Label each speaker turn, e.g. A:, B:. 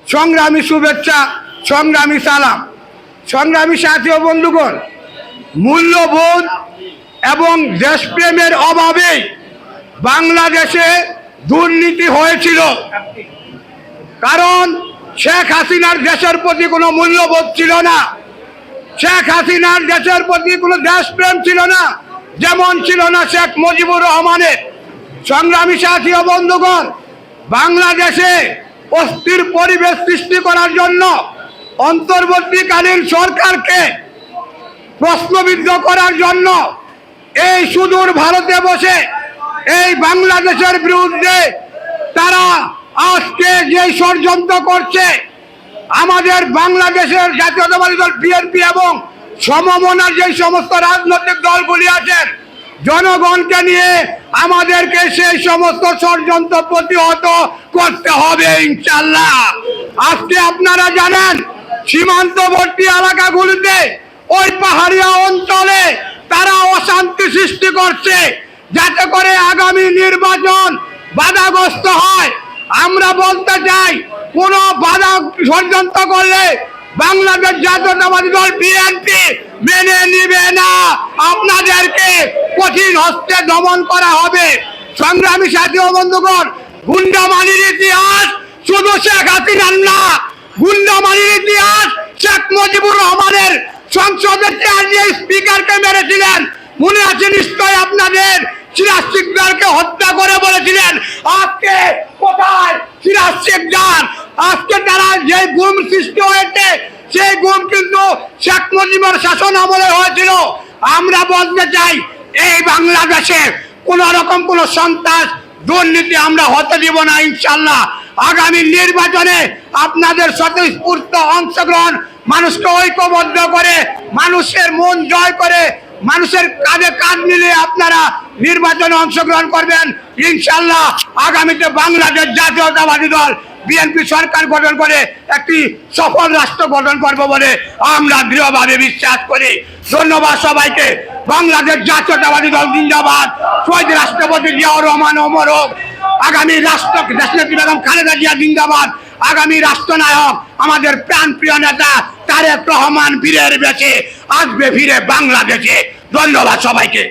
A: সংগ্রামী শুভেচ্ছা, সংগ্রামী সালাম। সংগ্রামী সাথী ও বন্ধুগণ, মূল্যবোধ এবং দেশপ্রেমের অভাবে বাংলাদেশে দুর্নীতি হয়েছিল। কারণ শেখ হাসিনার দেশের প্রতি কোনো মূল্যবোধ ছিল না, শেখ হাসিনার দেশের প্রতি কোনো দেশপ্রেম ছিল না, যেমন ছিল না শেখ মুজিবুর রহমানের। সংগ্রামী সাথী ও বন্ধুগণ, বাংলাদেশে অস্থির পরিবেশ সৃষ্টি করার জন্য অন্তর্বর্তীকালীন সরকারকে প্রশ্নবিদ্ধ করার জন্য এই সুদূর ভারতে বসে এই বাংলাদেশের বিরুদ্ধে তারা আজকে যে ষড়যন্ত্র করছে, আমাদের বাংলাদেশের জাতীয়তাবাদী দল বিএনপি এবং সমমনার যে সমস্ত রাজনৈতিক দলগুলি আছেন, জনগণকে নিয়ে আমাদেরকে সেই সমস্ত ষড়যন্ত্র প্রতিহত করতে হবে ইনশাআল্লাহ। আজকে আপনারা জানেন সীমান্তবর্তী এলাকাগুলিতে ওই পাহাড়িয়া অঞ্চলে তারা অশান্তি সৃষ্টি করছে, যাতে করে আগামী নির্বাচন বাধাগ্রস্ত হয়। আমরা বলতে চাই, কোন বাধা ষড়যন্ত্র করলে বাংলাদেশ জাতীয়তাবাদী দল বিএনপি মেনে নিবে না, আপনাদেরকে কঠিন হস্তে দমন করা হবে। সংগ্রামী সাথী ও বন্ধুগণ, গুন্ডামানির ইতিহাস শুধু শেখ হাসিনার না, গুন্ডামানির ইতিহাস শেখ মুজিবুর রহমানের। সংসদের চেয়ার স্পিকারকে মেরেছিলেন, মনে আছে নিশ্চয় আপনাদের। সিরাজ শিকদারকে হত্যা করে বলেছিলেন, আজকে কোথায় সিরাজ শিকদার? আজকে তারা যে গুম সৃষ্টি হয়েছে, সেই গুম কিন্তু শেখ মুজিবের শাসন আমলে হয়েছিল। আমরা বলতে চাই, এই বাংলাদেশে কোন রকম কোন সন্ত্রাস দুর্নীতি আমরা হতে দিব না ইনশাআল্লাহ। আগামী নির্বাচনে আপনাদের স্বতঃস্ফূর্ত অংশগ্রহণ, মানুষকে ঐক্যবদ্ধ করে, মানুষের মন জয় করে, মানুষের কাঁধে কাঁধ মিলিয়ে আপনারা নির্বাচনে অংশগ্রহণ করবেন ইনশাআল্লাহ। আগামীতে বাংলাদেশ জাতীয়তাবাদী দল বিএনপি সরকার গঠন করে একটি সফল রাষ্ট্র গঠন করবে বলে আমরা দৃঢ়ভাবে বিশ্বাস করি। ধন্যবাদ সবাইকে। বাংলাদেশ জাতীয়তাবাদী দল জিন্দাবাদ। শহীদ রাষ্ট্রপতি জিয়াউর রহমান অমর হোক। আগামী দেশনেত্রী বেগম খালেদা জিয়া জিন্দাবাদ। আগামী রাষ্ট্রনায়ক আমাদের প্রাণপ্রিয় নেতা তারেক রহমান বীরের বেশে আসবে ফিরে বাংলাদেশে। ধন্যবাদ সবাইকে।